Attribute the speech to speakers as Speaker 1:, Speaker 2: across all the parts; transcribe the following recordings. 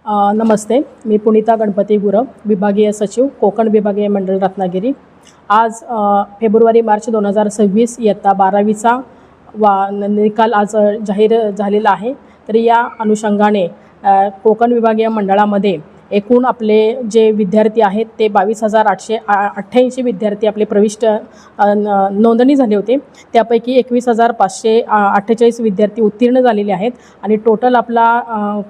Speaker 1: नमस्ते, मी पुनीता गणपती गुरव, विभागीय सचिव, कोकण विभागीय मंडळ रत्नागिरी। आज फेब्रुवारी-मार्च 2026 इयत्ता 12वीचा निकाल आज जाहीर झालेला आहे। तर या अनुषंगाने कोकण विभागीय मंडळामध्ये एकूण आपले जे विद्यार्थी आहेत ते 22,888 विद्यार्थी आपले प्रविष्ट नोंदणी झाले होते। त्यापैकी 21,548 विद्यार्थी उत्तीर्ण झालेले आहेत आणि टोटल आपला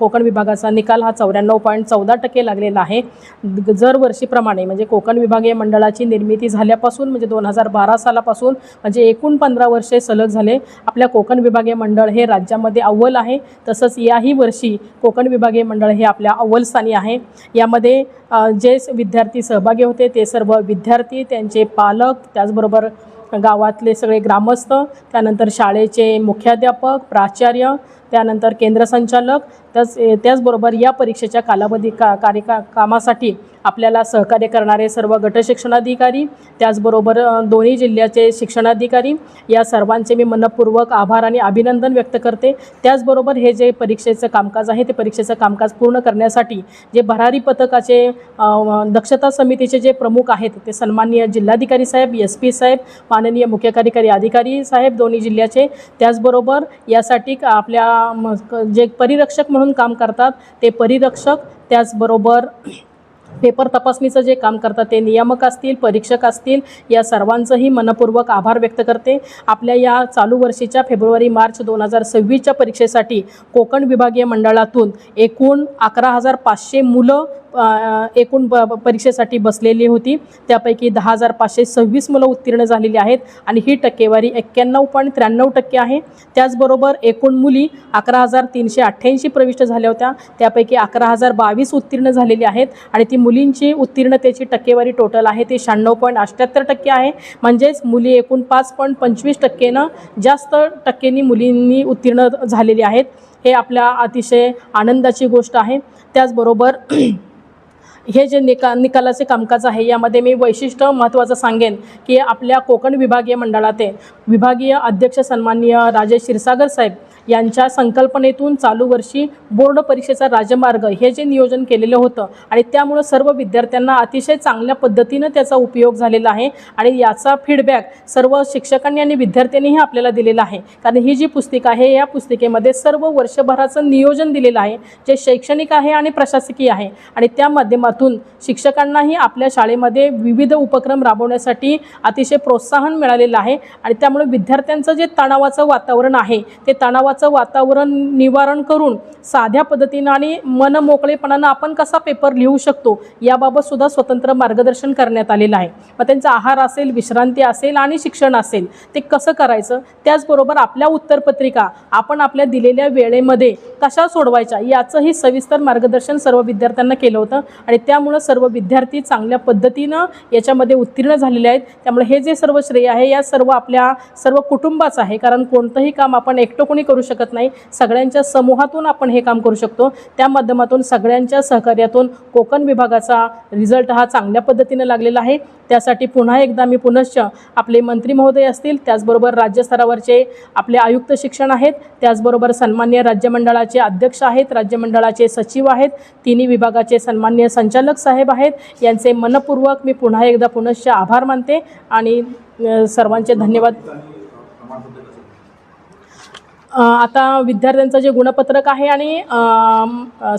Speaker 1: कोकण विभागाचा निकाल हा 94.14% लागलेला आहे। दरवर्षीप्रमाणे म्हणजे कोकण विभागीय मंडळाची निर्मिती झाल्यापासून म्हणजे 2012 सालापासून म्हणजे एकूण 15 वर्षे सलग झाले आपल्या कोकण विभागीय मंडळ हे राज्यामध्ये अव्वल आहे। तसंच याही वर्षी कोकण विभागीय मंडळ हे आपल्या अव्वल स्थानी आहे। यामध्ये जे विद्यार्थी सहभागी होते ते सर्व विद्यार्थी, त्यांचे पालक, त्याचबरोबर गावातले सगळे ग्रामस्थ, त्यानंतर शाळेचे मुख्याध्यापक, प्राचार्य, त्यानंतर केंद्र संचालक, त्याचबरोबर या परीक्षेच्या कालावधी कामासाठी आपल्याला सहकार्य करणारे सर्व गट शिक्षणाधिकारी, त्याचबरोबर दोन्ही जिल्ह्याचे शिक्षणाधिकारी, या सर्वांचे मी मनपूर्वक आभार आणि अभिनंदन व्यक्त करते। त्याचबरोबर हे जे परीक्षेचं कामकाज आहे ते परीक्षेचं कामकाज पूर्ण करण्यासाठी जे भरारी पथकाचे दक्षता समितीचे जे प्रमुख आहेत ते सन्माननीय जिल्हाधिकारी साहेब, SP साहेब, माननीय मुख्य कार्यकारी अधिकारी साहेब दोन्ही जिल्ह्याचे, त्याचबरोबर यासाठी आपल्या जे परिरक्षक म्हणून काम करतात ते परिरक्षक, त्याचबरोबर पेपर तपासणीचं जे काम करतात ते नियामक असतील, परीक्षक असतील, या सर्वांचंही मनपूर्वक आभार व्यक्त करते। आपल्या या चालू वर्षीच्या फेब्रुवारी-मार्च 2026च्या परीक्षेसाठी कोकण विभागीय मंडळातून एकूण 11,500 मुलं एकूण परीक्षेसाठी बसलेली होती। त्यापैकी 10,526 मुलं उत्तीर्ण झालेली आहेत आणि ही टक्केवारी 91.93% आहे। त्याचबरोबर एकूण मुली 11,388 प्रविष्ट झाल्या होत्या, त्यापैकी 11,022 उत्तीर्ण झालेली आहेत आणि ती मुलींची उत्तीर्णतेची टक्केवारी टोटल आहे ती 96.78% आहे। म्हणजेच मुली एकूण 5.25%नं जास्त टक्केनी मुलींनी उत्तीर्ण झालेली आहेत। हे आपल्या अतिशय आनंदाची गोष्ट आहे। त्याचबरोबर हे जे निकालाचे कामकाज आहे यामध्ये मी वैशिष्ट्य महत्त्वाचं सांगेन की आपल्या कोकण विभागीय मंडळाचे विभागीय अध्यक्ष सन्माननीय राजेश क्षीरसागर साहेब यांच्या संकल्पनेतून चालू वर्षी बोर्ड परीक्षेचा राजमार्ग हे जे नियोजन केलेलं होतं आणि त्यामुळे सर्व विद्यार्थ्यांना अतिशय चांगल्या पद्धतीनं त्याचा उपयोग झालेला आहे आणि याचा फीडबॅक सर्व शिक्षकांनी आणि विद्यार्थ्यांनीही आपल्याला दिलेला आहे। कारण ही जी पुस्तिका आहे या पुस्तिकेमध्ये सर्व वर्षभराचं नियोजन दिलेलं आहे जे शैक्षणिक आहे आणि प्रशासकीय आहे आणि त्या माध्यमातून शिक्षकांनाही आपल्या शाळेमध्ये विविध उपक्रम राबवण्यासाठी अतिशय प्रोत्साहन मिळालेलं आहे आणि त्यामुळे विद्यार्थ्यांचं जे तणावाचं वातावरण आहे ते तणावाचं वातावरण निवारण करून साध्या पद्धतीनं आणि मनमोकळेपणानं आपण कसा पेपर लिहू शकतो याबाबत सुद्धा स्वतंत्र मार्गदर्शन करण्यात आलेलं आहे। मग त्यांचा आहार असेल, विश्रांती असेल आणि शिक्षण असेल ते कसं करायचं, त्याचबरोबर आपल्या उत्तरपत्रिका आपण आपल्या दिलेल्या वेळेमध्ये कशा सोडवायच्या याचंही सविस्तर मार्गदर्शन सर्व विद्यार्थ्यांना केलं होतं आणि त्यामुळे सर्व विद्यार्थी चांगल्या पद्धतीनं याच्यामध्ये उत्तीर्ण झालेले आहेत। त्यामुळे हे जे सर्व श्रेय आहे या सर्व आपल्या सर्व कुटुंबाचं आहे, कारण कोणतंही काम आपण एकटं कोणी करू शकत नाही, सगळ्यांच्या समूहातून आपण हे काम करू शकतो। त्या माध्यमातून सगळ्यांच्या सहकार्यातून कोकण विभागाचा रिझल्ट हा चांगल्या पद्धतीने लागलेला आहे। त्यासाठी पुन्हा एकदा मी पुनश्च आपले मंत्री महोदय असतील, त्याचबरोबर राज्यस्तरावरचे आपले आयुक्त शिक्षण आहेत, त्याचबरोबर सन्मान्य राज्यमंडळाचे अध्यक्ष आहेत, राज्यमंडळाचे सचिव आहेत, तिन्ही विभागाचे सन्मान्य संचालक साहेब आहेत, यांचे मनपूर्वक मी पुन्हा एकदा पुनश्च आभार मानते आणि सर्वांचे धन्यवाद। आता विद्यार्थ्यांचं जे गुणपत्रक आहे आणि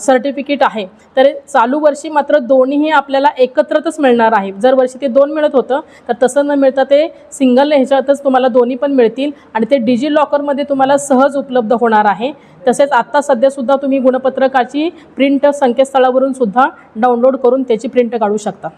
Speaker 1: सर्टिफिकेट आहे तर चालू वर्षी मात्र दोन्हीही आपल्याला एकत्रच मिळणार आहे। जर वर्षी ते 2 मिळत होतं तर तसं न मिळता ते सिंगल ह्याच्यातच तुम्हाला दोन्ही पण मिळतील आणि ते डिजी लॉकरमध्ये तुम्हाला सहज उपलब्ध होणार आहे। तसेच आत्ता सध्यासुद्धा तुम्ही गुणपत्रकाची प्रिंट संकेतस्थळावरून सुद्धा डाउनलोड करून त्याची प्रिंट काढू शकता।